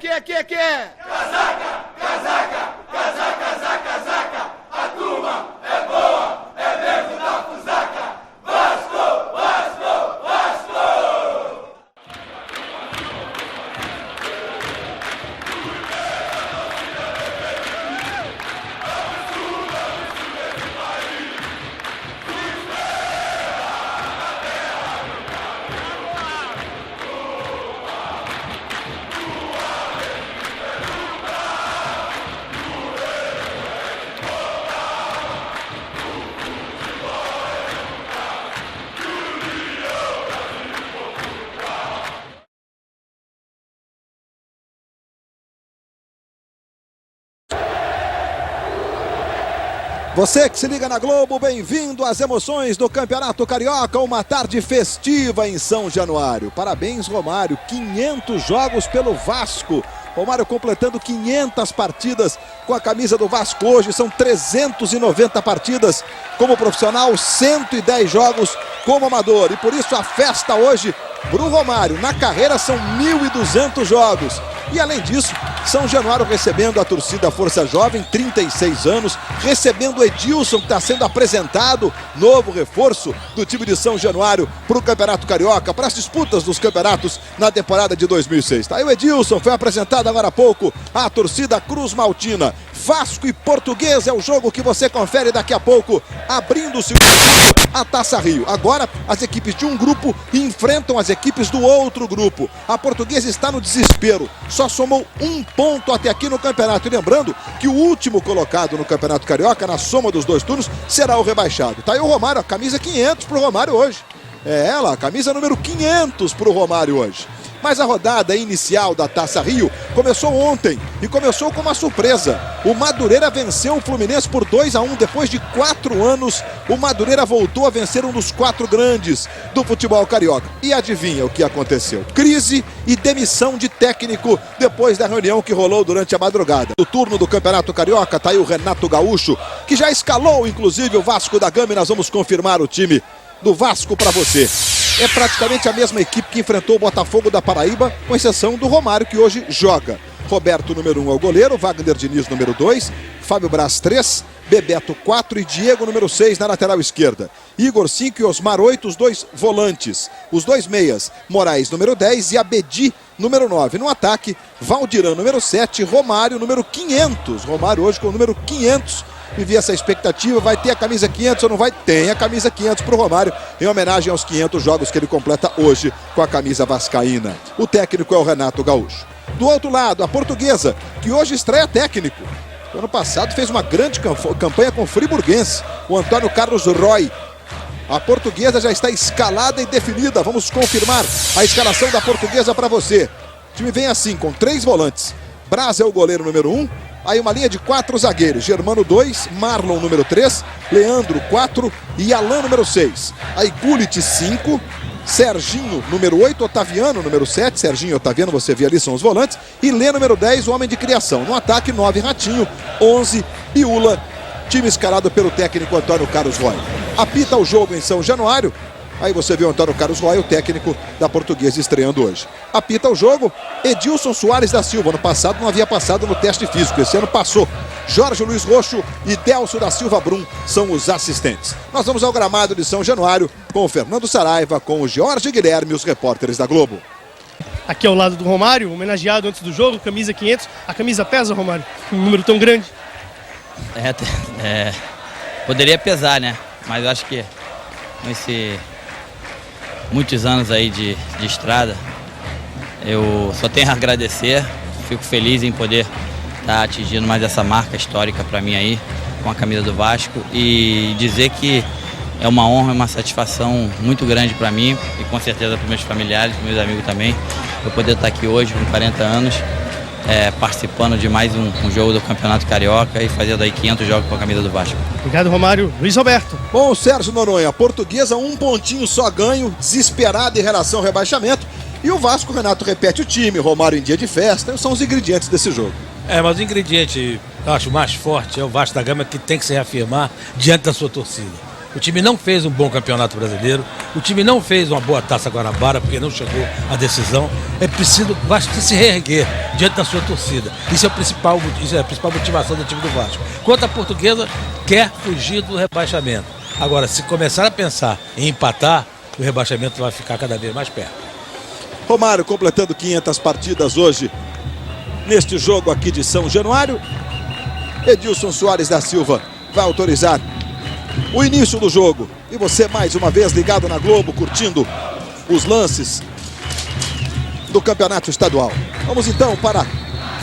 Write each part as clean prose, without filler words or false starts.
que é? Casaca, casaca, casaca, casaca, casaca. A turma é boa, é mesmo da fusaca. Vasco, Vasco, Vasco! Você que se liga na Globo, bem-vindo às emoções do Campeonato Carioca, uma tarde festiva em São Januário. Parabéns, Romário, 500 jogos pelo Vasco. Romário completando 500 partidas com a camisa do Vasco hoje, são 390 partidas como profissional, 110 jogos como amador. E por isso a festa hoje pro Romário, na carreira são 1.200 jogos. E além disso, São Januário recebendo a torcida Força Jovem, 36 anos, recebendo o Edilson, que está sendo apresentado, novo reforço do time de São Januário para o Campeonato Carioca, para as disputas dos campeonatos na temporada de 2006. Tá aí o Edilson, foi apresentado agora há pouco a torcida Cruz Maltina. Vasco e Portuguesa é o jogo que você confere daqui a pouco, abrindo o segundo turno, a Taça Rio. Agora, as equipes de um grupo enfrentam as equipes do outro grupo. A Portuguesa está no desespero, só somou 1 ponto até aqui no campeonato. E lembrando que o último colocado no Campeonato Carioca, na soma dos 2 turnos, será o rebaixado. Tá aí o Romário, a camisa 500 pro Romário hoje. É ela, a camisa número 500 pro Romário hoje. Mas a rodada inicial da Taça Rio começou ontem e começou com uma surpresa. O Madureira venceu o Fluminense por 2-1. Depois de 4 anos, o Madureira voltou a vencer um dos 4 grandes do futebol carioca. E adivinha o que aconteceu? Crise e demissão de técnico depois da reunião que rolou durante a madrugada. No turno do Campeonato Carioca, tá aí o Renato Gaúcho, que já escalou inclusive o Vasco da Gama, e nós vamos confirmar o time do Vasco para você. É praticamente a mesma equipe que enfrentou o Botafogo da Paraíba, com exceção do Romário, que hoje joga. Roberto, número 1, é o goleiro, Wagner Diniz, número 2, Fábio Braz, 3, Bebeto, 4 e Diego, número 6, na lateral esquerda. Igor, 5 e Osmar, 8, os 2 volantes. Os 2 meias, Moraes, número 10 e Abedi, número 9. No ataque, Valdirão, número 7, Romário, número 500. Romário hoje com o número 500. Vivi essa expectativa, vai ter a camisa 500 ou não vai? Tem a camisa 500 para o Romário, em homenagem aos 500 jogos que ele completa hoje com a camisa vascaína. O técnico é o Renato Gaúcho. Do outro lado, a Portuguesa, que hoje estreia técnico. No ano passado fez uma grande campanha com o Friburguense, o Antônio Carlos Roy. A Portuguesa já está escalada e definida. Vamos confirmar a escalação da Portuguesa para você. O time vem assim, com 3 volantes. Braz é o goleiro número 1. Aí uma linha de 4 zagueiros, Germano 2, Marlon número 3, Leandro 4 e Alan número 6. Aí Gullit 5, Serginho número 8, Otaviano número 7, Serginho e Otaviano, você vê ali, são os volantes, e Lê número 10, o homem de criação. No ataque 9, Ratinho, 11, Piula, time escalado pelo técnico Antônio Carlos Roy. Apita o jogo em São Januário. Aí você viu o Antônio Carlos Roy, o técnico da Portuguesa, estreando hoje. Apita o jogo Edilson Soares da Silva. Ano passado não havia passado no teste físico, esse ano passou. Jorge Luiz Roxo e Delcio da Silva Brum são os assistentes. Nós vamos ao gramado de São Januário com o Fernando Saraiva, com o Jorge Guilherme e os repórteres da Globo. Aqui ao lado do Romário, homenageado antes do jogo, camisa 500. A camisa pesa, Romário? Um número tão grande? Poderia pesar, né? Mas eu acho que muitos anos aí de estrada, eu só tenho a agradecer, fico feliz em poder estar atingindo mais essa marca histórica para mim aí, com a camisa do Vasco, e dizer que é uma honra, uma satisfação muito grande para mim e com certeza para meus familiares, meus amigos também, eu poder estar aqui hoje com 40 anos, participando de mais um jogo do Campeonato Carioca e fazendo aí 500 jogos com a camisa do Vasco. Obrigado, Romário. Luiz Roberto. Bom, Sérgio Noronha, a Portuguesa 1 pontinho só ganho, desesperada em relação ao rebaixamento. E o Vasco, Renato, repete o time, Romário em dia de festa, são os ingredientes desse jogo. Mas o ingrediente, eu acho, mais forte é o Vasco da Gama, que tem que se reafirmar diante da sua torcida. O time não fez um bom campeonato brasileiro. O time não fez uma boa Taça Guanabara, porque não chegou à decisão. É preciso o Vasco se reerguer diante da sua torcida. Isso é a principal motivação do time do Vasco. Quanto a Portuguesa, quer fugir do rebaixamento. Agora, se começar a pensar em empatar, o rebaixamento vai ficar cada vez mais perto. Romário completando 500 partidas hoje neste jogo aqui de São Januário. Edilson Soares da Silva vai autorizar o início do jogo. E você mais uma vez ligado na Globo, curtindo os lances do campeonato estadual. Vamos então para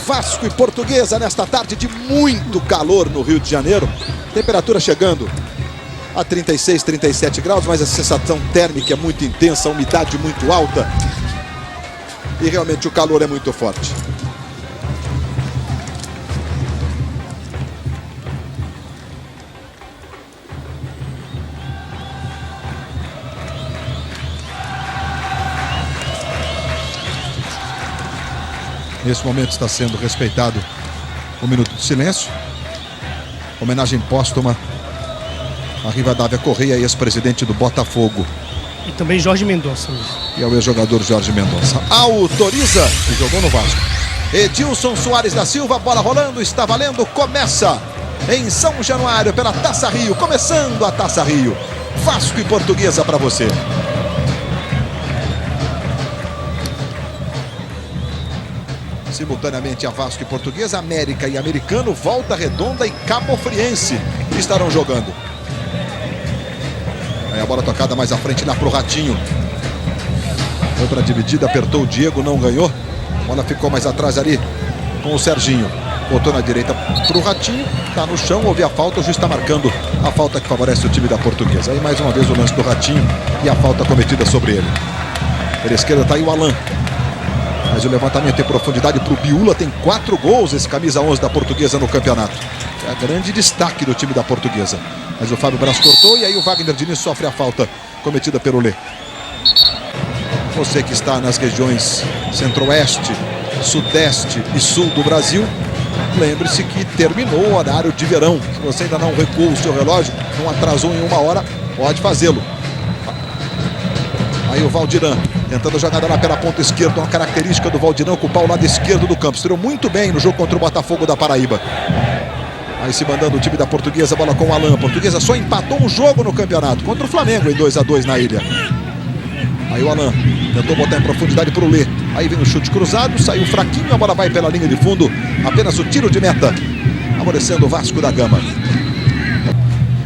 Vasco e Portuguesa nesta tarde de muito calor no Rio de Janeiro. Temperatura chegando a 36, 37 graus, mas a sensação térmica é muito intensa, a umidade muito alta. E realmente o calor é muito forte. Nesse momento está sendo respeitado o minuto de silêncio. Homenagem póstuma a Rivadavia Correia, ex-presidente do Botafogo. E também Jorge Mendonça. E ao ex-jogador Jorge Mendonça. Autoriza, que jogou no Vasco. Edilson Soares da Silva, bola rolando, está valendo, começa em São Januário pela Taça Rio, começando a Taça Rio. Vasco e Portuguesa para você. Simultaneamente a Vasco e Portuguesa, América e Americano, Volta Redonda e Camofriense estarão jogando. Aí a bola tocada mais à frente lá pro Ratinho. Foi para a dividida, apertou o Diego, não ganhou. A bola ficou mais atrás ali com o Serginho. Botou na direita pro Ratinho, tá no chão, houve a falta, o juiz está marcando a falta que favorece o time da Portuguesa. Aí mais uma vez o lance do Ratinho e a falta cometida sobre ele. Pela esquerda tá aí o Alan. Mas o levantamento em profundidade para o Biula, tem 4 gols esse camisa 11 da Portuguesa no campeonato. É a grande destaque do time da Portuguesa. Mas o Fábio Braz cortou e aí o Wagner Diniz sofre a falta cometida pelo Lê. Você que está nas regiões centro-oeste, sudeste e sul do Brasil, lembre-se que terminou o horário de verão. Se você ainda não recuou o seu relógio, não atrasou em 1 hora, pode fazê-lo. Aí o Valdirã tentando jogada lá pela ponta esquerda, uma característica do Valdirã, ocupar o lado esquerdo do campo. Estreou muito bem no jogo contra o Botafogo da Paraíba. Aí se mandando o time da Portuguesa, bola com o Alan. A Portuguesa só empatou um jogo no campeonato contra o Flamengo em 2-2 na ilha. Aí o Alan tentou botar em profundidade para o Lê. Aí vem o chute cruzado, saiu fraquinho, a bola vai pela linha de fundo. Apenas o tiro de meta, favorecendo o Vasco da Gama.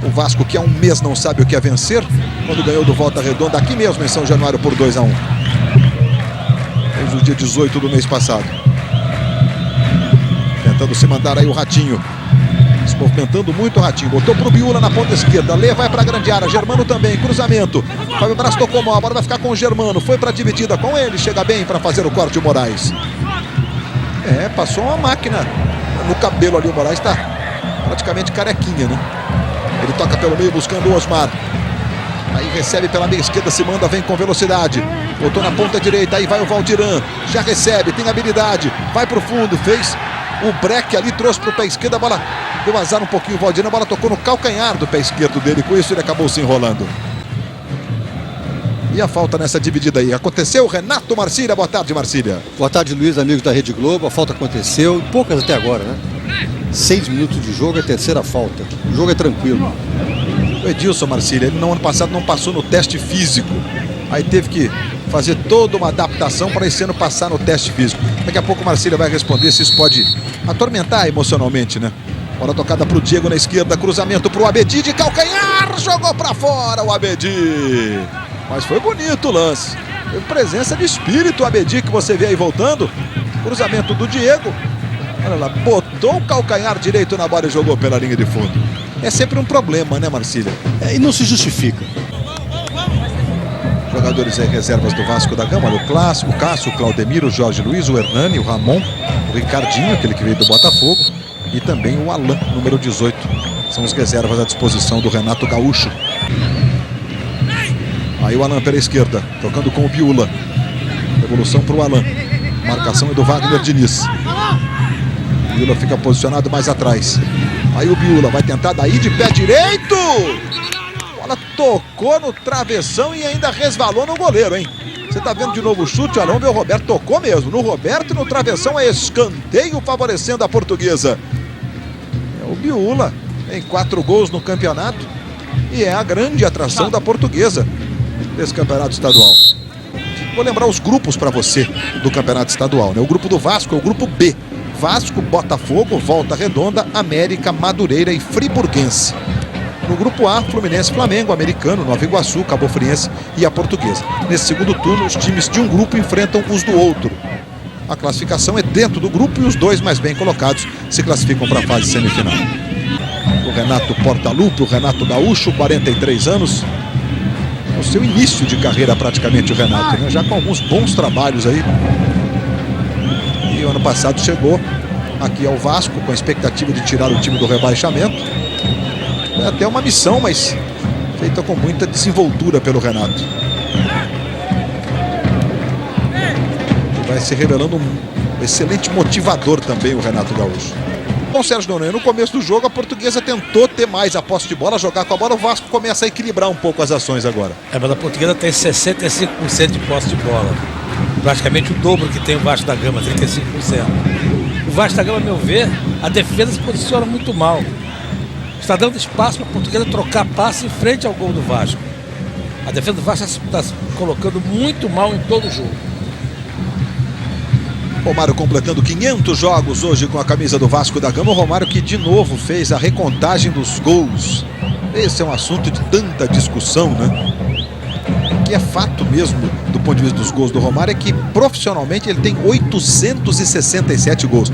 O Vasco que há um mês não sabe o que é vencer, quando ganhou do Volta Redonda aqui mesmo em São Januário por 2-1. Desde o dia 18 do mês passado. Tentando se mandar aí o Ratinho. Se movimentando muito o Ratinho. Botou pro Biula na ponta esquerda. Lê vai pra grande área. Germano também. Cruzamento. Fábio Braz tocou mal. A bola vai ficar com o Germano. Foi pra dividida com ele. Chega bem para fazer o corte o Moraes. Passou uma máquina no cabelo ali. O Moraes tá praticamente carequinha, né? Ele toca pelo meio buscando o Osmar. Aí recebe pela meia esquerda, se manda, vem com velocidade. Botou na ponta direita, aí vai o Valdirã. Já recebe, tem habilidade. Vai pro fundo, fez o breque ali, trouxe pro pé esquerdo. A bola deu azar um pouquinho o Valdirã. A bola tocou no calcanhar do pé esquerdo dele. Com isso ele acabou se enrolando. E a falta nessa dividida aí. Aconteceu, Renato Marcília. Boa tarde, Marcília. Boa tarde, Luiz, amigos da Rede Globo. A falta aconteceu, poucas até agora, né? 6 minutos de jogo, é a terceira falta. O jogo é tranquilo. O Edilson Marcília, ele no ano passado não passou no teste físico. Aí teve que fazer toda uma adaptação para esse ano passar no teste físico. Daqui a pouco o Marcília vai responder se isso pode atormentar emocionalmente, né? Bola tocada para o Diego na esquerda, cruzamento para o Abedi de calcanhar, jogou para fora o Abedi. Mas foi bonito o lance. Teve presença de espírito o Abedi que você vê aí voltando. Cruzamento do Diego. Olha lá, botou o calcanhar direito na bola e jogou pela linha de fundo. É sempre um problema, né, Marcília? E não se justifica. Jogadores aí, reservas do Vasco da Gama. O Clássico, o Cássio, o Claudemiro, o Jorge Luiz, o Hernani, o Ramon, o Ricardinho, aquele que veio do Botafogo. E também o Alan, número 18. São os reservas à disposição do Renato Gaúcho. Aí o Alan pela esquerda, tocando com o Biula. Devolução para o Alan. Marcação é do Wagner Diniz. O Biula fica posicionado mais atrás. Aí o Biula vai tentar daí de pé direito. bola tocou no travessão e ainda resvalou no goleiro, hein? Você tá vendo de novo o chute, olha, vamos ver o Roberto, tocou mesmo. No Roberto e no travessão é escanteio favorecendo a Portuguesa. É o Biula, tem 4 gols no campeonato e é a grande atração da Portuguesa desse campeonato estadual. Vou lembrar os grupos para você do campeonato estadual, né? O grupo do Vasco é o grupo B. Vasco, Botafogo, Volta Redonda, América, Madureira e Friburguense. No grupo A, Fluminense, Flamengo, Americano, Nova Iguaçu, Cabofriense e a Portuguesa. Nesse segundo turno, os times de um grupo enfrentam os do outro. A classificação é dentro do grupo e os 2 mais bem colocados se classificam para a fase semifinal. O Renato Portaluppi, o Renato Gaúcho, 43 anos. No seu início de carreira praticamente o Renato, né? Já com alguns bons trabalhos aí. E o ano passado chegou aqui ao Vasco com a expectativa de tirar o time do rebaixamento. É até uma missão, mas feita com muita desenvoltura pelo Renato. Vai se revelando um excelente motivador também o Renato Gaúcho. Bom, Sérgio Noronha, no começo do jogo a Portuguesa tentou ter mais a posse de bola, jogar com a bola. O Vasco começa a equilibrar um pouco as ações agora. Mas a Portuguesa tem 65% de posse de bola. Praticamente o dobro que tem o Vasco da Gama, 35%. O Vasco da Gama, a meu ver, a defesa se posiciona muito mal. Está dando espaço para a Portuguesa trocar passe em frente ao gol do Vasco. A defesa do Vasco está se colocando muito mal em todo o jogo. Romário completando 500 jogos hoje com a camisa do Vasco da Gama. O Romário que de novo fez a recontagem dos gols. Esse é um assunto de tanta discussão, né? O que é fato mesmo do ponto de vista dos gols do Romário é que profissionalmente ele tem 867 gols.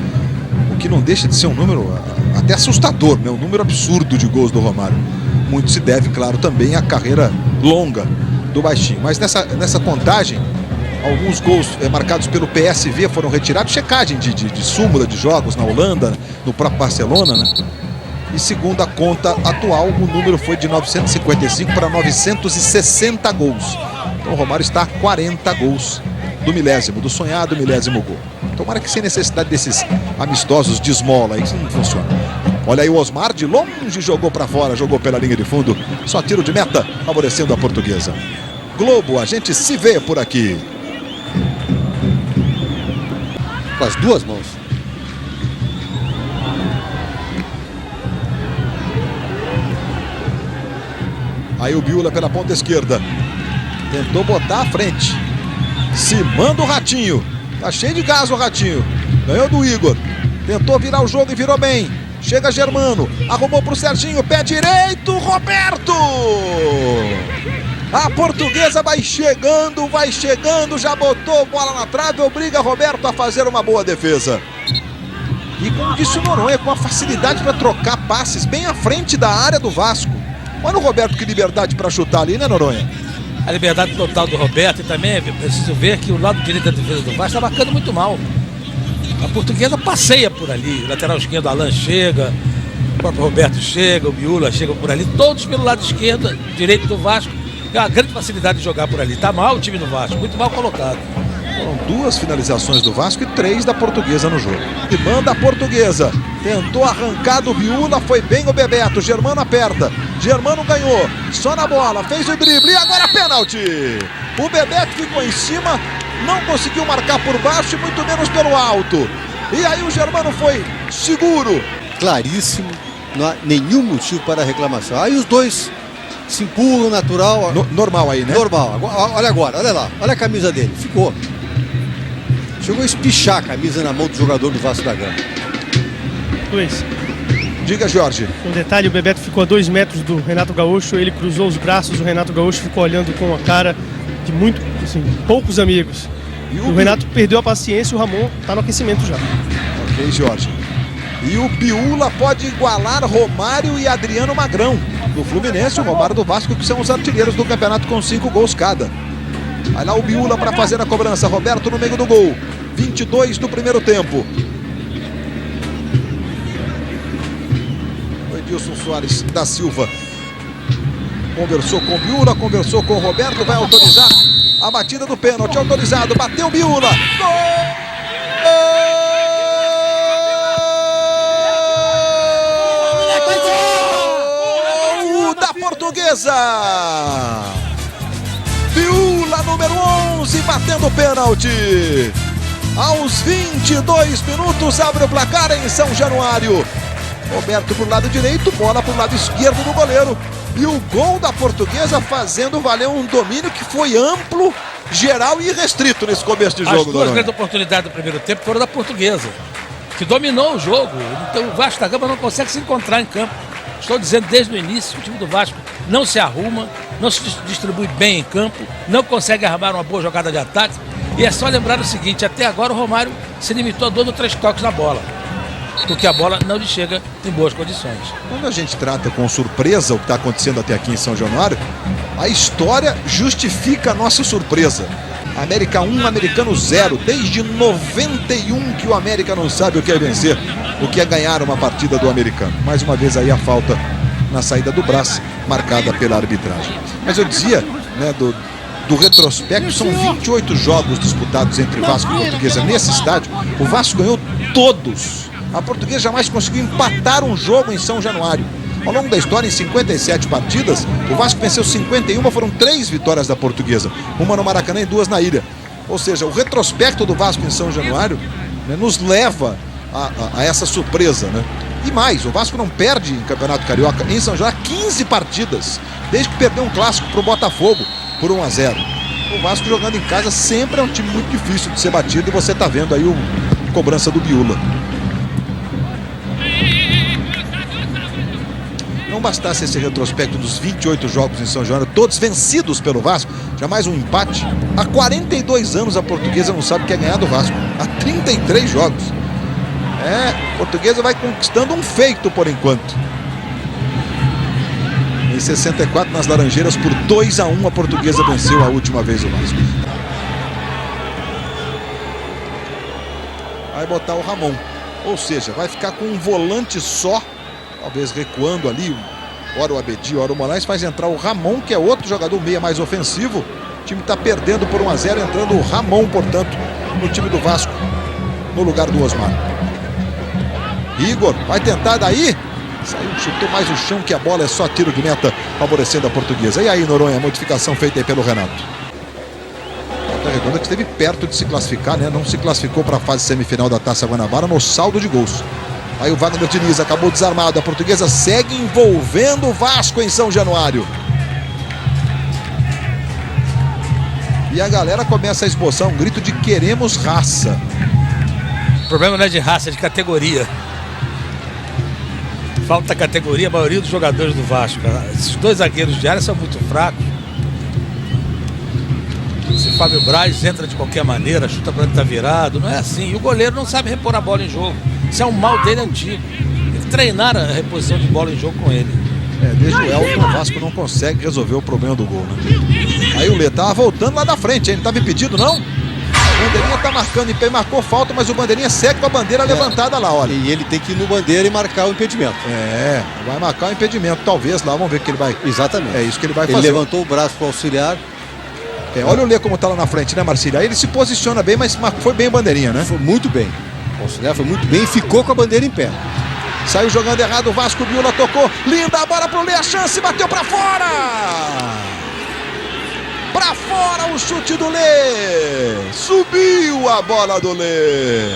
O que não deixa de ser um número até assustador, né? Um número absurdo de gols do Romário. Muito se deve, claro, também à carreira longa do baixinho. Mas nessa contagem, alguns gols marcados pelo PSV foram retirados. Checagem de súmula de jogos na Holanda, no próprio Barcelona, né? E segundo a conta atual, o número foi de 955 para 960 gols. Então o Romário está a 40 gols do sonhado milésimo gol. Tomara que sem necessidade desses amistosos de esmola aí, que isso não funciona. Olha aí o Osmar, de longe jogou para fora, jogou pela linha de fundo. Só tiro de meta, favorecendo a Portuguesa. Globo, a gente se vê por aqui. Com as 2 mãos. Aí o Biula pela ponta esquerda. Tentou botar à frente. Se manda o Ratinho. Tá cheio de gás o Ratinho. Ganhou do Igor. Tentou virar o jogo e virou bem. Chega Germano. Arrumou pro Serginho. Pé direito. Roberto. A Portuguesa vai chegando. Já botou bola na trave. Obriga Roberto a fazer uma boa defesa. E como disse o Noronha, com a facilidade para trocar passes bem à frente da área do Vasco. Olha o Roberto, que liberdade para chutar ali, né, Noronha? A liberdade total do Roberto, e também é preciso ver que o lado direito da defesa do Vasco está marcando muito mal. A Portuguesa passeia por ali, o lateral esquerdo Alan chega, o próprio Roberto chega, o Biula chega por ali, todos pelo lado esquerdo, direito do Vasco. É uma grande facilidade de jogar por ali. Está mal o time do Vasco, muito mal colocado. Foram 2 finalizações do Vasco e 3 da Portuguesa no jogo. E manda a Portuguesa. Tentou arrancar do Biula, foi bem o Bebeto. Germano aperta. Germano ganhou. Só na bola, fez o drible e agora pênalti. O Bebeto ficou em cima, não conseguiu marcar por baixo e muito menos pelo alto. E aí o Germano foi seguro. Claríssimo, não há nenhum motivo para reclamação. Aí os dois se empurram, natural. Normal aí, né? Normal. Olha agora, olha lá. Olha a camisa dele. Ficou. Chegou a espichar a camisa na mão do jogador do Vasco da Gama. Luiz, Diga, Jorge. um detalhe, o Bebeto ficou a 2 metros do Renato Gaúcho, ele cruzou os braços, o Renato Gaúcho ficou olhando com a cara de muito, assim, poucos amigos. E O Renato perdeu a paciência, o Ramon está no aquecimento já. Ok, Jorge. E o Biula pode igualar Romário e Adriano Magrão do Fluminense, o Romário do Vasco, que são os artilheiros do campeonato com 5 gols cada. Vai lá o Biula para fazer a cobrança. Roberto no meio do gol. 22 do primeiro tempo. O Edilson Soares da Silva conversou com o Biula, conversou com o Roberto. Vai autorizar a batida do pênalti. Autorizado. Bateu o Biula. Gol da Portuguesa. Portuguesa. Biula, número 11, batendo pênalti. Aos 22 minutos, abre o placar em São Januário. Roberto pro lado direito, bola pro lado esquerdo do goleiro. E o gol da Portuguesa fazendo valer um domínio que foi amplo, geral e irrestrito nesse começo de jogo. As duas grandes oportunidades do primeiro tempo foram da Portuguesa, que dominou o jogo. Então o Vasco da Gama não consegue se encontrar em campo. Estou dizendo desde o início, o time do Vasco não se arruma, não se distribui bem em campo, não consegue armar uma boa jogada de ataque. E é só lembrar o seguinte, até agora o Romário se limitou a 2 ou 3 toques na bola, porque a bola não lhe chega em boas condições. Quando a gente trata com surpresa o que está acontecendo até aqui em São Januário, a história justifica a nossa surpresa. América 1, Americano 0. Desde 91 que o América não sabe o que é vencer, o que é ganhar uma partida do Americano. Mais uma vez aí a falta na saída do Brás, marcada pela arbitragem. Mas eu dizia, né, do retrospecto, são 28 jogos disputados entre Vasco e Portuguesa nesse estádio. O Vasco ganhou todos. A Portuguesa jamais conseguiu empatar um jogo em São Januário. Ao longo da história, em 57 partidas, o Vasco venceu 51, foram 3 vitórias da Portuguesa. Uma no Maracanã e 2 na ilha. Ou seja, o retrospecto do Vasco em São Januário, né, nos leva a essa surpresa, né? E mais, o Vasco não perde em Campeonato Carioca em São Januário 15 partidas, desde que perdeu um clássico para o Botafogo por 1-0. O Vasco jogando em casa sempre é um time muito difícil de ser batido, e você está vendo aí a cobrança do Biula. Não bastasse esse retrospecto dos 28 jogos em São Januário, todos vencidos pelo Vasco, jamais um empate. Há 42 anos a Portuguesa não sabe o que é ganhar do Vasco. Há 33 jogos. A Portuguesa vai conquistando um feito por enquanto. Em 64, nas Laranjeiras, por 2-1, a Portuguesa venceu a última vez o Vasco. Vai botar o Ramon. Ou seja, vai ficar com um volante só, talvez recuando ali, ora o Abedi, ora o Moraes, faz entrar o Ramon, que é outro jogador meia mais ofensivo. O time está perdendo por 1-0, entrando o Ramon, portanto, no time do Vasco, no lugar do Osmar. Igor vai tentar daí, saiu, chutou mais o chão que a bola, é só tiro de meta, favorecendo a Portuguesa. E aí, Noronha, a modificação feita aí pelo Renato. Volta Redonda que esteve perto de se classificar, né? Não se classificou para a fase semifinal da Taça Guanabara no saldo de gols. Aí o Wagner Diniz acabou desarmado. A Portuguesa segue envolvendo o Vasco em São Januário. E a galera começa a esboçar um grito de queremos raça. O problema não é de raça, é de categoria. Falta categoria a maioria dos jogadores do Vasco. Esses 2 zagueiros de área são muito fracos. Esse Fábio Braz entra de qualquer maneira, chuta para onde está virado. Não é assim. E o goleiro não sabe repor a bola em jogo. Isso é um mal dele antigo. Tem que treinar a reposição de bola em jogo com ele. Desde o Elton, o Vasco não consegue resolver o problema do gol, né? Aí o Lê tava voltando lá da frente, hein? Não estava impedido, não? O Bandeirinha tá marcando em pé, marcou falta, mas o Bandeirinha segue com a bandeira levantada lá, olha. E ele tem que ir no bandeira e marcar o impedimento. Vai marcar o impedimento, talvez lá, vamos ver o que ele vai... Exatamente. É isso que ele vai fazer. Ele levantou o braço para auxiliar. Olha o Lê como tá lá na frente, né, Marcílio? Aí ele se posiciona bem, mas foi bem o Bandeirinha, né? Foi muito bem. O auxiliar foi muito bem e ficou com a bandeira em pé. Saiu jogando errado o Vasco, Biula tocou, linda a bola pro Lê, a chance, bateu pra fora! Pra fora o chute do Lê! Subiu a bola do Lê!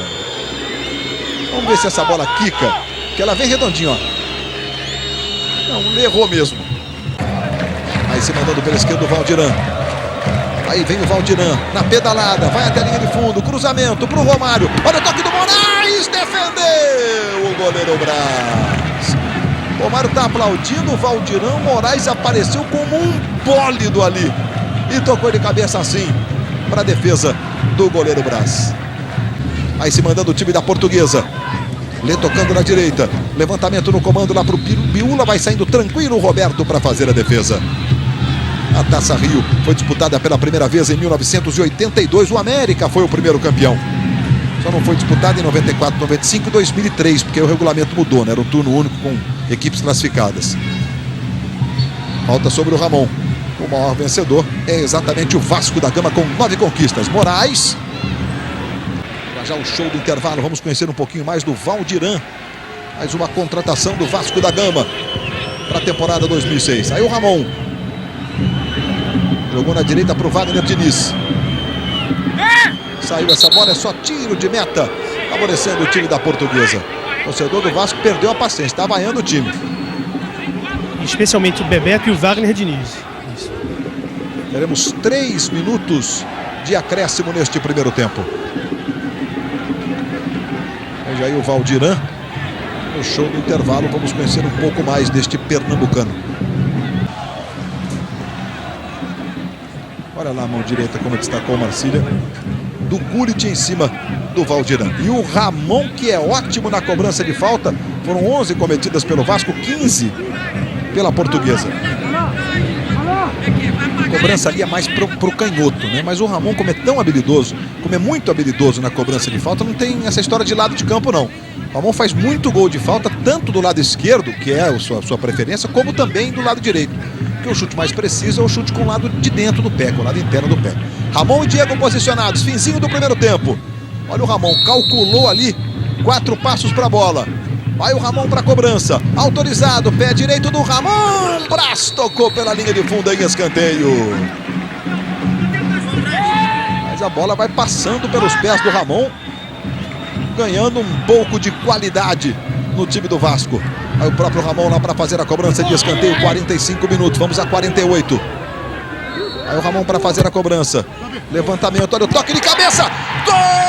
Vamos ver se essa bola quica, que ela vem redondinha, ó. Não, o Lê errou mesmo. Aí se mandando pela esquerda o Valdiran. Aí vem o Valdiran na pedalada, vai até a linha de fundo, cruzamento pro Romário. Olha o toque do Moraes, defendeu o goleiro Brás. O Romário tá aplaudindo o Valdiran, o Moraes apareceu como um bólido ali e tocou de cabeça assim para a defesa do goleiro Brás. Aí se mandando o time da Portuguesa. Lê tocando na direita, levantamento no comando lá pro Biula, vai saindo tranquilo o Roberto para fazer a defesa. A Taça Rio foi disputada pela primeira vez em 1982. O América foi o primeiro campeão. Só não foi disputada em 94, 95 e 2003, porque o regulamento mudou, né? Era um turno único com equipes classificadas. Falta sobre o Ramon. O maior vencedor é exatamente o Vasco da Gama com 9 conquistas. Moraes. Já o show do intervalo. Vamos conhecer um pouquinho mais do Valdiran. Mais uma contratação do Vasco da Gama. para a temporada 2006. Aí o Ramon jogou na direita para o Wagner Diniz. Saiu essa bola, é só tiro de meta, favorecendo o time da Portuguesa. O torcedor do Vasco perdeu a paciência, está vaiando o time. Especialmente o Bebeto e o Wagner Diniz. Isso. Teremos 3 minutos de acréscimo neste primeiro tempo. Veja aí o Valdiran. No show do intervalo, vamos conhecer um pouco mais deste pernambucano. Olha lá a mão direita, como destacou o Marcília, do Gullit em cima do Valdiran. E o Ramon, que é ótimo na cobrança de falta. Foram 11 cometidas pelo Vasco, 15 pela Portuguesa. A cobrança ali é mais pro canhoto, né? Mas o Ramon, como é tão habilidoso, como é muito habilidoso na cobrança de falta, não tem essa história de lado de campo, não. O Ramon faz muito gol de falta, tanto do lado esquerdo, que é a sua preferência, como também do lado direito. Porque o chute mais preciso é o chute com o lado de dentro do pé, com o lado interno do pé. Ramon e Diego posicionados, finzinho do primeiro tempo. Olha o Ramon, calculou ali 4 passos para a bola. Vai o Ramon para a cobrança, autorizado, pé direito do Ramon, braço tocou pela linha de fundo em escanteio. Mas a bola vai passando pelos pés do Ramon, ganhando um pouco de qualidade no time do Vasco. Aí o próprio Ramon lá para fazer a cobrança de escanteio, 45 minutos, vamos a 48. Aí o Ramon para fazer a cobrança, levantamento, olha o toque de cabeça, gol!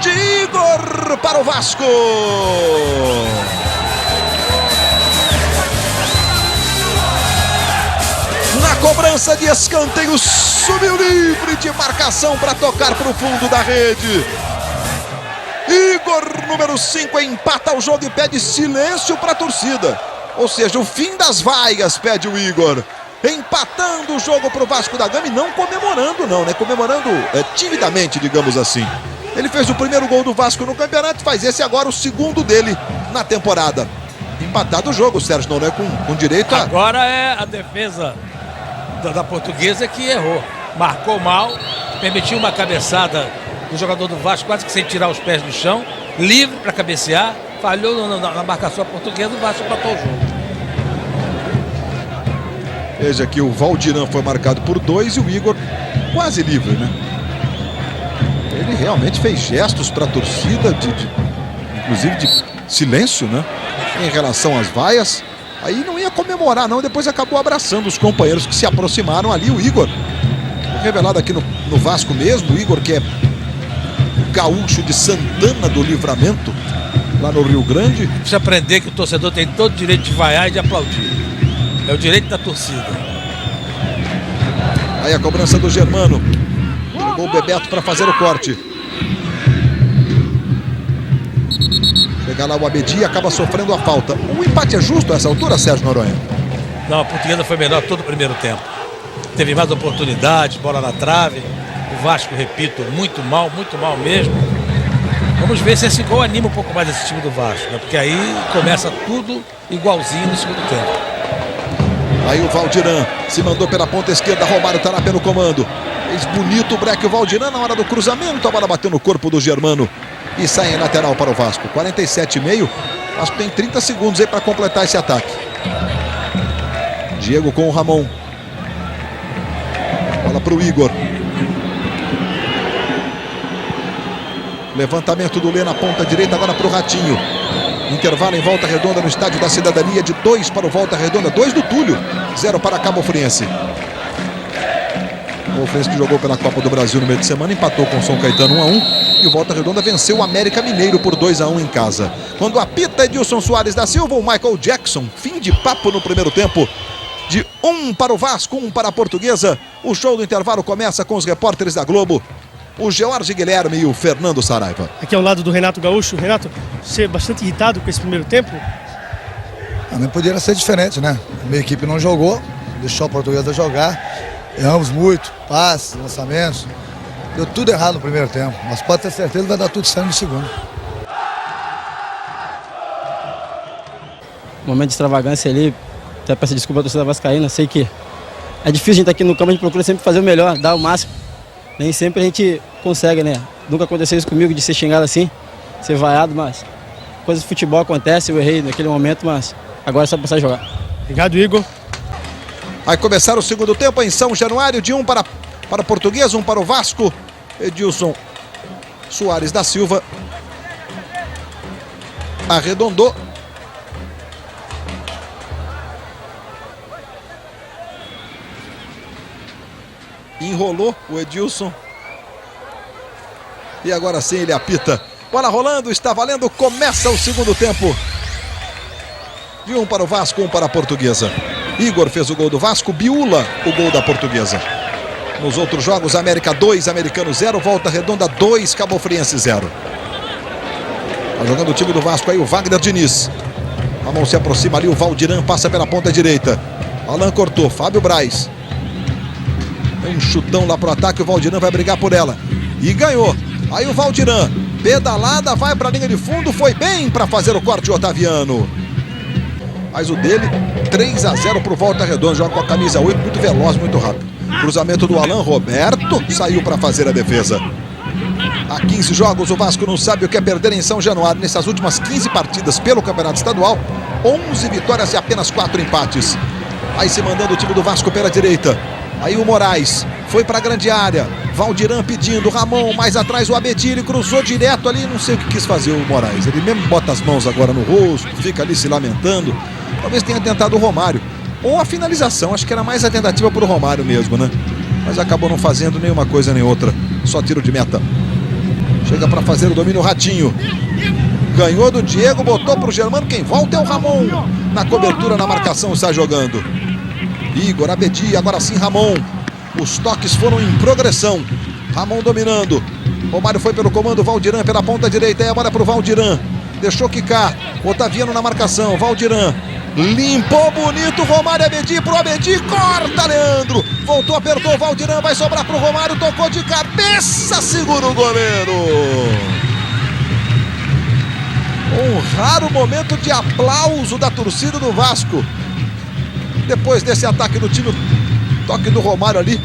De Igor para o Vasco. Na cobrança de escanteio, subiu livre de marcação para tocar para o fundo da rede. Igor, número 5, empata o jogo e pede silêncio para a torcida. Ou seja, o fim das vaias pede o Igor. Empatando o jogo para o Vasco da Gama e não comemorando não, né? Comemorando timidamente, digamos assim. Ele fez o primeiro gol do Vasco no campeonato, faz esse agora o segundo dele na temporada. Empatado o jogo, Sérgio Noronha, com direito a... Agora é a defesa da Portuguesa que errou. Marcou mal, permitiu uma cabeçada do jogador do Vasco, quase que sem tirar os pés do chão, livre para cabecear, falhou na marcação portuguesa, o Vasco empatou o jogo. Veja que o Valdiran foi marcado por 2 e o Igor quase livre, né? Ele realmente fez gestos para a torcida, inclusive de silêncio, né? Em relação às vaias. Aí não ia comemorar, não. Depois acabou abraçando os companheiros que se aproximaram ali. O Igor, revelado aqui no Vasco mesmo. O Igor, que é gaúcho de Santana do Livramento, lá no Rio Grande. Precisa aprender que o torcedor tem todo o direito de vaiar e de aplaudir. É o direito da torcida. Aí a cobrança do Germano. Chegou o Bebeto para fazer o corte. Chega lá o Abedi e acaba sofrendo a falta. O empate é justo a essa altura, Sérgio Noronha? Não, a Portuguesa foi melhor todo o primeiro tempo. Teve mais oportunidades, bola na trave. O Vasco, repito, muito mal mesmo. Vamos ver se esse gol anima um pouco mais esse time do Vasco, né? Porque aí começa tudo igualzinho no segundo tempo. Aí o Valdiran se mandou pela ponta esquerda, Romário está lá pelo comando. Fez bonito o breque o Valdiran na hora do cruzamento, a bola bateu no corpo do Germano e sai em lateral para o Vasco. 47,5, Vasco tem 30 segundos aí para completar esse ataque. Diego com o Ramon. Bola para o Igor. Levantamento do Lê na ponta direita, agora para o Ratinho. Intervalo em Volta Redonda no Estádio da Cidadania, de 2 para o Volta Redonda, 2 do Túlio, 0 para Cabo Friense. O Friense que jogou pela Copa do Brasil no meio de semana, empatou com o São Caetano 1-1 e o Volta Redonda venceu o América Mineiro por 2-1 em casa. Quando apita Edilson Soares da Silva, o Michael Jackson, fim de papo no primeiro tempo. De 1 para o Vasco, 1 para a Portuguesa. O show do intervalo começa com os repórteres da Globo, o George Guilherme e o Fernando Saraiva. Aqui ao lado do Renato Gaúcho. Renato, você é bastante irritado com esse primeiro tempo? Não poderia ser diferente, né? A minha equipe não jogou, deixou a Portuguesa jogar. Erramos muito, passes, lançamentos. Deu tudo errado no primeiro tempo, mas pode ter certeza que vai dar tudo certo no segundo. Momento de extravagância ali, até peço desculpa à torcida vascaína, sei que é difícil a gente estar aqui no campo, a gente procura sempre fazer o melhor, dar o máximo. Nem sempre a gente consegue, né? Nunca aconteceu isso comigo, de ser xingado assim, ser vaiado, mas coisas de futebol acontece, eu errei naquele momento, mas agora é só passar a jogar. Obrigado, Igor. Vai começar o segundo tempo em São Januário, de 1 para a Portuguesa, 1 para o Vasco. Edilson Soares da Silva arredondou. Enrolou o Edilson. E agora sim ele apita. Bola rolando, está valendo, começa o segundo tempo. De 1 para o Vasco, 1 para a Portuguesa. Igor fez o gol do Vasco, Biula o gol da Portuguesa. Nos outros jogos, América 2, Americano 0, Volta Redonda 2, Cabo Friense 0. Tá jogando o time do Vasco aí o Wagner Diniz. A mão se aproxima ali, o Valdiran passa pela ponta direita. Alan cortou, Fábio Braz. Tem um chutão lá pro ataque, o Valdiran vai brigar por ela. E ganhou. Aí o Valdiran, pedalada, vai para a linha de fundo, foi bem para fazer o corte o Otaviano. Mas o dele, 3-0 pro Volta Redonda, joga com a camisa 8, muito veloz, muito rápido. Cruzamento do Alan Roberto, saiu para fazer a defesa. Há 15 jogos, o Vasco não sabe o que é perder em São Januário. Nessas últimas 15 partidas pelo Campeonato Estadual, 11 vitórias e apenas 4 empates. Aí se mandando o time do Vasco pela direita. Aí o Moraes foi para a grande área. Valdiran pedindo, Ramon mais atrás, o Abedi, ele cruzou direto ali, não sei o que quis fazer o Moraes. Ele mesmo bota as mãos agora no rosto, fica ali se lamentando. Talvez tenha tentado o Romário. Ou a finalização, acho que era mais a tentativa para o Romário mesmo, né? Mas acabou não fazendo nenhuma coisa nem outra. Só tiro de meta. Chega para fazer o domínio Ratinho. Ganhou do Diego, botou para o Germano. Quem volta é o Ramon. Na cobertura, na marcação, está jogando. Igor, Abedi, agora sim Ramon. Os toques foram em progressão. Ramon dominando. Romário foi pelo comando, Valdiran pela ponta direita. É a bola para o Valdiran. Deixou quicar. Otaviano na marcação. Valdiran. Limpou bonito. Romário, Abedi pro Abedi. Corta, Leandro. Voltou, apertou. Valdiran vai sobrar pro Romário. Tocou de cabeça. Segura o goleiro. Um raro momento de aplauso da torcida do Vasco. Depois desse ataque do time, toque do Romário ali,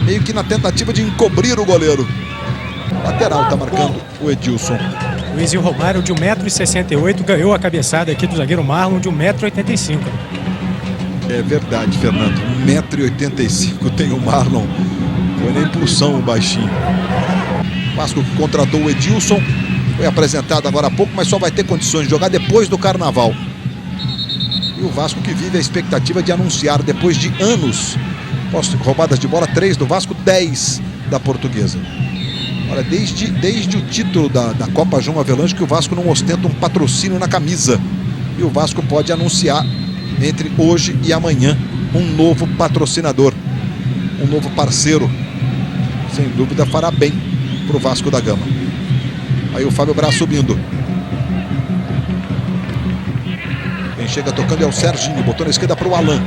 meio que na tentativa de encobrir o goleiro. Lateral tá marcando o Edilson. Luizinho Romário, de 1,68 m, ganhou a cabeçada aqui do zagueiro Marlon, de 1,85 m. É verdade, Fernando. 1,85 m tem o Marlon. Foi na impulsão o baixinho. O Vasco contratou o Edilson. Foi apresentado agora há pouco, mas só vai ter condições de jogar depois do Carnaval. E o Vasco que vive a expectativa de anunciar depois de anos. Roubadas de bola, 3 do Vasco, 10 da Portuguesa. Olha, desde o título da Copa João Avelange que o Vasco não ostenta um patrocínio na camisa. E o Vasco pode anunciar entre hoje e amanhã um novo patrocinador, um novo parceiro. Sem dúvida fará bem para o Vasco da Gama. Aí o Fábio Braz subindo. Quem chega tocando é o Serginho, botou na esquerda para o Alan.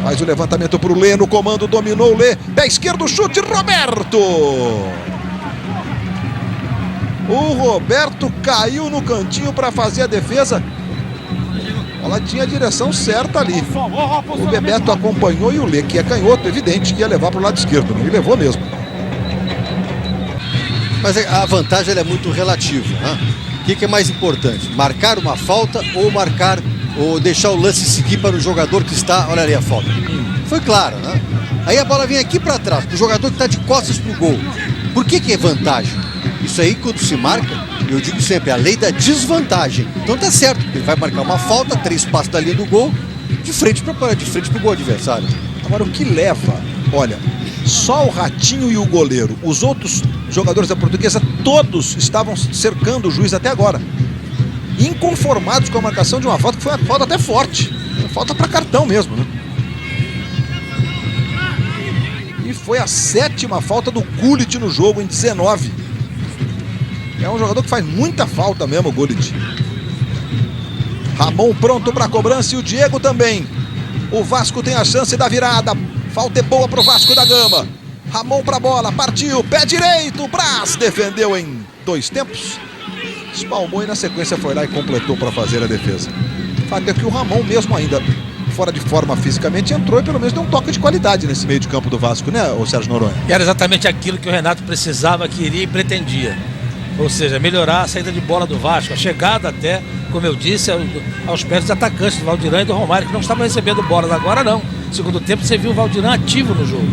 Faz o levantamento para o Lê, no comando, dominou o Lê. Pé esquerdo, chute, Roberto. O Roberto caiu no cantinho para fazer a defesa. Ela tinha a direção certa ali. O Bebeto acompanhou e o Lê, que é canhoto, evidente que ia levar para o lado esquerdo, né? E levou mesmo. Mas a vantagem ela é muito relativa, né? O que é mais importante? Marcar uma falta ou deixar o lance seguir para o jogador que está... Olha ali a falta. Foi claro, né? Aí a bola vem aqui para trás, para o jogador que está de costas para o gol. Por que é vantagem? Isso aí, quando se marca, eu digo sempre, a lei da desvantagem. Então tá certo, ele vai marcar uma falta, 3 passos da linha do gol, de frente para o gol adversário. Agora, o que leva... Olha, só o Ratinho e o goleiro. Os outros jogadores da Portuguesa, todos estavam cercando o juiz até agora. Inconformados com a marcação de uma falta, que foi uma falta até forte. Uma falta para cartão mesmo, né? E foi a 7ª falta do Gullit no jogo, em 19. É um jogador que faz muita falta mesmo, o Gullit. Ramon pronto para a cobrança e o Diego também. O Vasco tem a chance da virada. Falta é boa para o Vasco da Gama. Ramon para a bola, partiu, pé direito. Braz defendeu em 2 tempos. Espalmou e na sequência foi lá e completou para fazer a defesa. O fato é que o Ramon mesmo ainda fora de forma fisicamente, entrou e pelo menos deu um toque de qualidade nesse meio de campo do Vasco, né, o Sérgio Noronha? Era exatamente aquilo que o Renato precisava, queria e pretendia. Ou seja, melhorar a saída de bola do Vasco, a chegada até, como eu disse, aos pés dos atacantes do Valdirã e do Romário, que não estavam recebendo bolas. Agora não. No segundo tempo você viu o Valdirã ativo no jogo.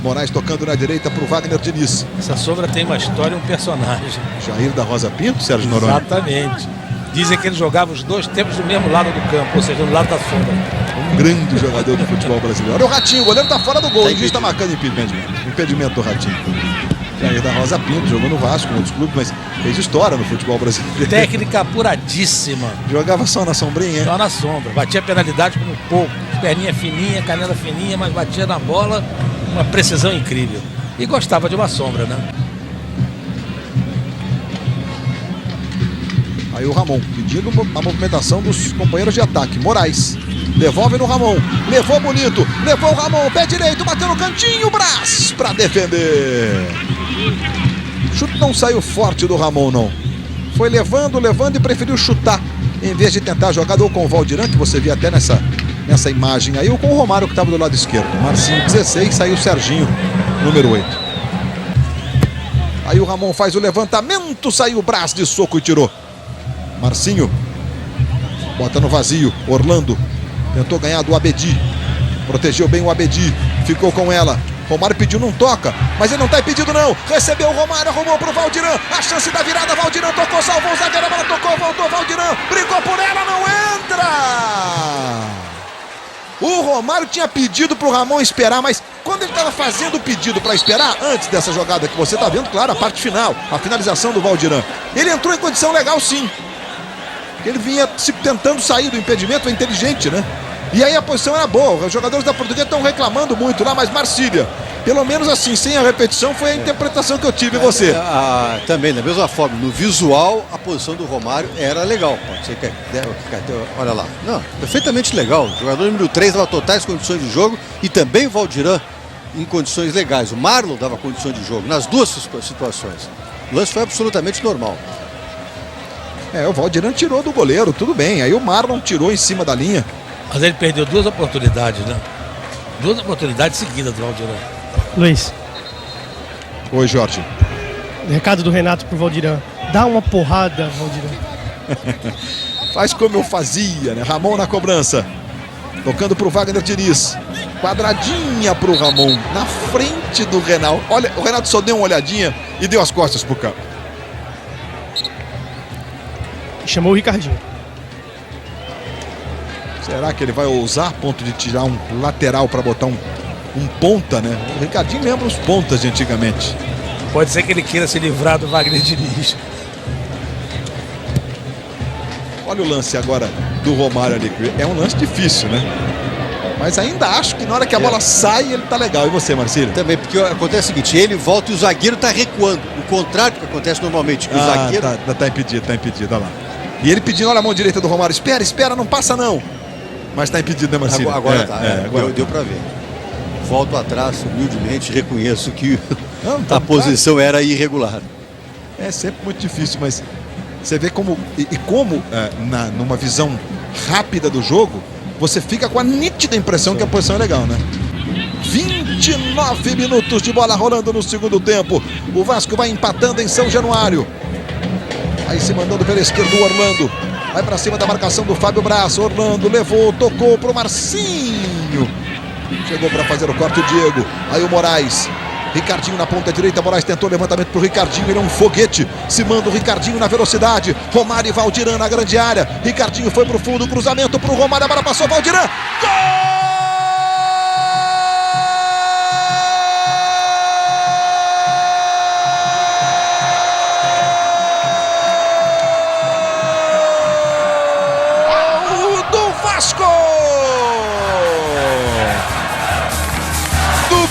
Moraes tocando na direita para o Wagner Diniz. Essa sombra tem uma história e um personagem. Jair da Rosa Pinto, Sérgio Noronha? Exatamente. Dizem que ele jogava os dois tempos do mesmo lado do campo, ou seja, do lado da sombra. Um grande jogador do futebol brasileiro. Olha o Ratinho, o goleiro tá fora do gol. O juiz está marcando impedimento do Ratinho. Jair da Rosa Pinto, jogou no Vasco, em outros clubes, mas fez história no futebol brasileiro. Técnica apuradíssima. Jogava só na sombrinha, hein? Só na sombra. Batia penalidade como pouco. Perninha fininha, canela fininha, mas batia na bola. Uma precisão incrível. E gostava de uma sombra, né? Aí o Ramon pedindo a movimentação dos companheiros de ataque. Moraes devolve no Ramon. Levou bonito. Levou o Ramon. Pé direito. Bateu no cantinho. Brás para defender. O chute não saiu forte do Ramon, não. Foi levando e preferiu chutar. Em vez de tentar a jogada ou com o Valdirã, que você via até nessa imagem aí, ou com o Romário, que estava do lado esquerdo. Marcinho 16, saiu o Serginho, número 8. Aí o Ramon faz o levantamento, saiu o Brás de soco e tirou. Marcinho bota no vazio. Orlando tentou ganhar do Abedi, protegeu bem o Abedi, ficou com ela. Romário pediu, não toca, mas ele não está impedido não. Recebeu o Romário, arrumou para o Valdirã. A chance da virada, Valdirã tocou, salvou o zagueiro, a bola tocou, voltou Valdirã, brigou por ela, não entra! O Romário tinha pedido para o Ramon esperar, mas quando ele estava fazendo o pedido para esperar, antes dessa jogada que você está vendo, claro, a parte final, a finalização do Valdirã, ele entrou em condição legal sim. Ele vinha tentando sair do impedimento, é inteligente, né? E aí a posição era boa, os jogadores da Portuguesa estão reclamando muito lá, mas Marcília, pelo menos assim, sem a repetição, foi a interpretação que eu tive em você. Também, da mesma forma, no visual, a posição do Romário era legal. Você quer, olha lá. Não, perfeitamente legal. O jogador número 3 dava totais condições de jogo e também o Valdirã em condições legais. O Marlon dava condições de jogo nas duas situações. O lance foi absolutamente normal. O Valdirã tirou do goleiro, tudo bem. Aí o Marlon tirou em cima da linha. Mas ele perdeu duas oportunidades, né? Duas oportunidades seguidas do Valdirã. Luiz. Oi, Jorge. Recado do Renato pro Valdirã. Dá uma porrada, Valdirã. Faz como eu fazia, né? Ramon na cobrança. Tocando pro Wagner Diniz. Quadradinha pro Ramon. Na frente do Renato. Olha, o Renato só deu uma olhadinha e deu as costas pro campo. Chamou o Ricardinho. Será que ele vai ousar a ponto de tirar um lateral para botar um ponta, né? O Ricardinho lembra os pontas de antigamente. Pode ser que ele queira se livrar do Wagner Diniz. Olha o lance agora do Romário ali. É um lance difícil, né? Mas ainda acho que na hora que a bola sai, ele tá legal. E você, Marcílio? Também, porque acontece o seguinte, ele volta e o zagueiro tá recuando. O contrário do que acontece normalmente. O zagueiro... Tá impedido, olha lá. E ele pedindo, olha a mão direita do Romário. Espera, não passa não. Mas tá impedido, né, Marcílio? Agora deu pra ver. Volto atrás, humildemente, reconheço que a posição era irregular. É sempre muito difícil, mas você vê como... numa visão rápida do jogo, você fica com a nítida impressão que a posição é legal, né? 29 minutos de bola rolando no segundo tempo. O Vasco vai empatando em São Januário. Aí se mandando pela esquerda o Orlando. Vai pra cima da marcação do Fábio Braz. Orlando levou, tocou pro Marcinho. Chegou pra fazer o corte o Diego. Aí o Moraes. Ricardinho na ponta direita. Moraes tentou o levantamento pro Ricardinho. Ele é um foguete. Se manda o Ricardinho na velocidade. Romário e Valdirã na grande área. Ricardinho foi pro fundo. Cruzamento pro Romário. A bola passou. Valdirã. Gol!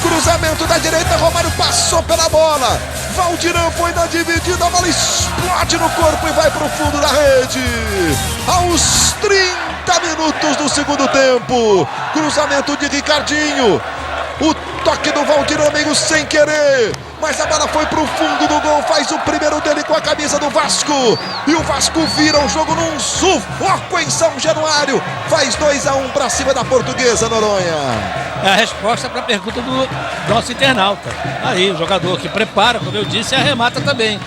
Cruzamento da direita, Romário passou pela bola. Valdirã foi na dividida, a bola explode no corpo e vai para o fundo da rede. Aos 30 minutos do segundo tempo, cruzamento de Ricardinho. O toque do Valdirã meio sem querer. mas a bola foi pro fundo do gol, faz o primeiro dele com a camisa do Vasco, e o Vasco vira o jogo num sufoco em São Januário, faz 2-1 para cima da Portuguesa, Noronha. É a resposta para a pergunta do nosso internauta. Aí, o jogador que prepara, como eu disse, e arremata também.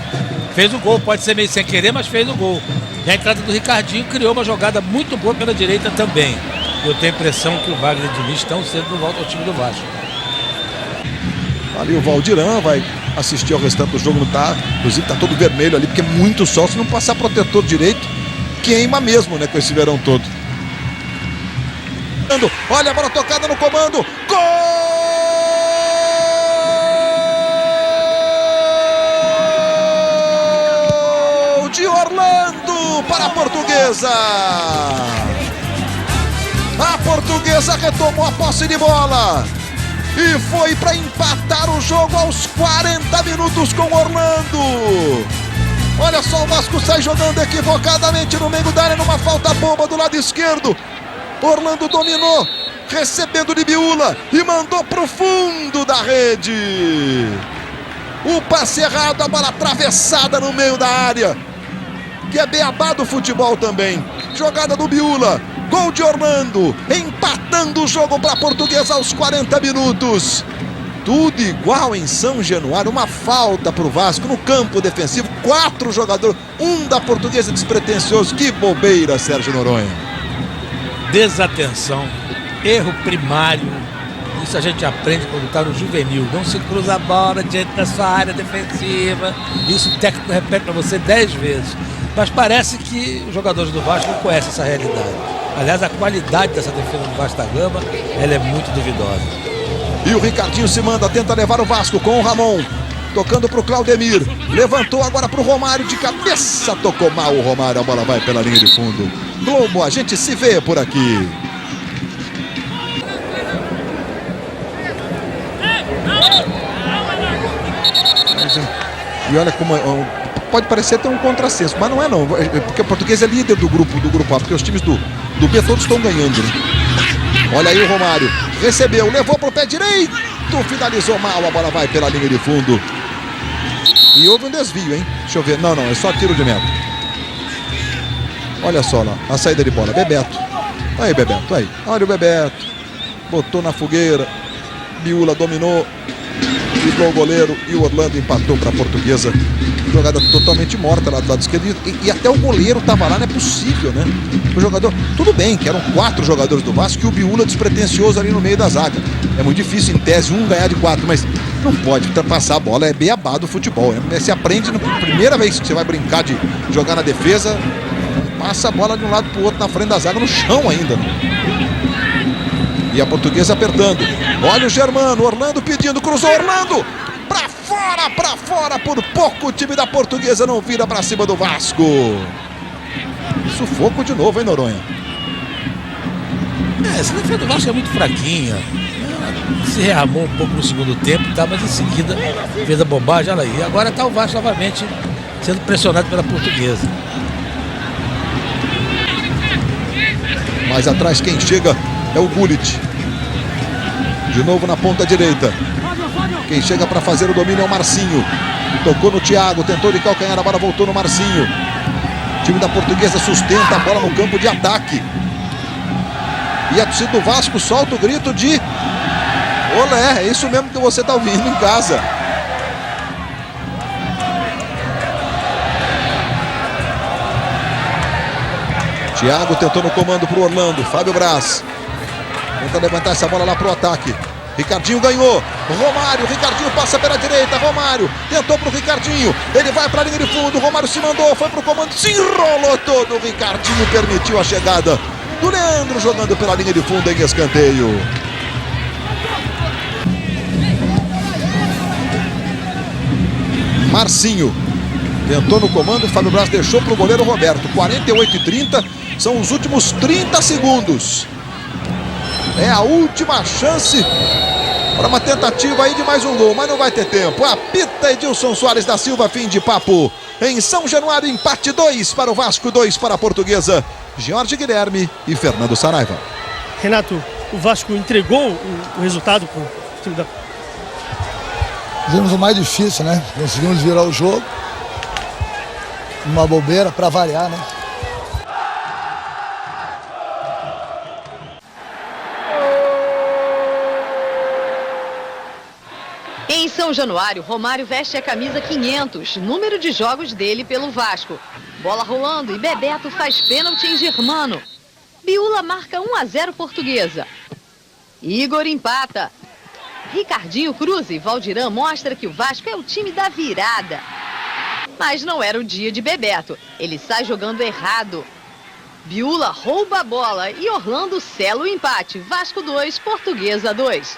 Fez o gol, pode ser meio sem querer, mas fez o gol. E a entrada do Ricardinho criou uma jogada muito boa pela direita também. Eu tenho a impressão que o Wagner e o Diniz estão cedo no volta ao time do Vasco. Ali o Valdirão vai assistir ao restante do jogo, não tá? Inclusive tá todo vermelho ali, porque é muito sol. Se não passar protetor direito, queima mesmo, né, com esse verão todo. Olha a bola tocada no comando. Gol de Orlando para a Portuguesa. A Portuguesa retomou a posse de bola e foi para empatar o jogo aos 40 minutos com Orlando. Olha só, o Vasco sai jogando equivocadamente no meio da área numa falta boba do lado esquerdo. Orlando dominou, recebendo de Biula e mandou pro fundo da rede. O passe errado, a bola atravessada no meio da área, que é beabá do futebol também. Jogada do Biula, gol de Orlando, empatando o jogo para a Portuguesa aos 40 minutos. Tudo igual em São Januário, uma falta para o Vasco no campo defensivo. 4 jogadores, um da Portuguesa despretensioso. Que bobeira, Sérgio Noronha. Desatenção, erro primário. Isso a gente aprende quando está no juvenil. Não se cruza a bola diante da sua área defensiva. Isso o técnico repete para você 10 vezes. Mas parece que os jogadores do Vasco não conhecem essa realidade. Aliás, a qualidade dessa defesa do Vasco da Gama, ela é muito duvidosa. E o Ricardinho se manda, tenta levar o Vasco com o Ramon. Tocando para o Claudemir. Levantou agora para o Romário de cabeça. Tocou mal o Romário, a bola vai pela linha de fundo. Globo, a gente se vê por aqui. E olha como pode parecer ter um contrassenso, mas não é não, porque o Português é líder do grupo A, porque os times do B todos estão ganhando, né? Olha aí o Romário, recebeu, levou para o pé direito, finalizou mal, a bola vai pela linha de fundo. E houve um desvio, hein? Deixa eu ver, não, é só tiro de meta. Olha só lá, a saída de bola, Bebeto. Aí, Bebeto, aí. Olha o Bebeto. Botou na fogueira. Biula dominou. Driblou o goleiro e o Orlando empatou para a Portuguesa. Jogada totalmente morta lá do lado esquerdo. E até o goleiro estava lá, não é possível, né? O jogador, tudo bem que eram 4 jogadores do Vasco e o Biula despretensioso ali no meio da zaga. É muito difícil, em tese, um ganhar de 4, mas não pode ultrapassar a bola, é beabá do futebol. Você aprende na primeira vez que você vai brincar de jogar na defesa. Passa a bola de um lado para o outro na frente da zaga, no chão ainda. E a Portuguesa apertando. Olha o Germano, Orlando pedindo, cruzou Orlando. Para fora, por pouco o time da Portuguesa não vira para cima do Vasco. Sufoco de novo, hein, Noronha? Essa defesa do Vasco é muito fraquinha. Se rearmou um pouco no segundo tempo, tá, mas em seguida fez a bobagem, olha aí. Agora está o Vasco novamente sendo pressionado pela Portuguesa. Mais atrás quem chega é o Gullit. De novo na ponta direita. Quem chega para fazer o domínio é o Marcinho. Tocou no Thiago, tentou de calcanhar, a bola voltou no Marcinho. O time da Portuguesa sustenta a bola no campo de ataque. E a torcida do Vasco solta o grito de olé, é isso mesmo que você está ouvindo em casa. Thiago tentou no comando para o Orlando. Fábio Braz tenta levantar essa bola lá para o ataque. Ricardinho ganhou. Romário, Ricardinho passa pela direita. Romário tentou para o Ricardinho. Ele vai para a linha de fundo. Romário se mandou, foi para o comando, se enrolou todo. O Ricardinho permitiu a chegada do Leandro jogando pela linha de fundo em escanteio. Marcinho tentou no comando, Fábio Braz deixou para o goleiro Roberto. 48:30, são os últimos 30 segundos. É a última chance para uma tentativa aí de mais um gol, mas não vai ter tempo. Apita Edilson Soares da Silva, fim de papo. Em São Januário, empate 2 para o Vasco, 2 para a Portuguesa. Jorge Guilherme e Fernando Saraiva. Renato, o Vasco entregou o resultado para o time da... Fizemos o mais difícil, né? Conseguimos virar o jogo. Uma bobeira para variar, né? Em São Januário, Romário veste a camisa 500, número de jogos dele pelo Vasco. Bola rolando e Bebeto faz pênalti em Germano. Biula marca 1-0 Portuguesa. Igor empata. Ricardinho cruza e Valdirã mostra que o Vasco é o time da virada. Mas não era o dia de Bebeto. Ele sai jogando errado. Biula rouba a bola e Orlando sela o empate. Vasco 2, Portuguesa 2.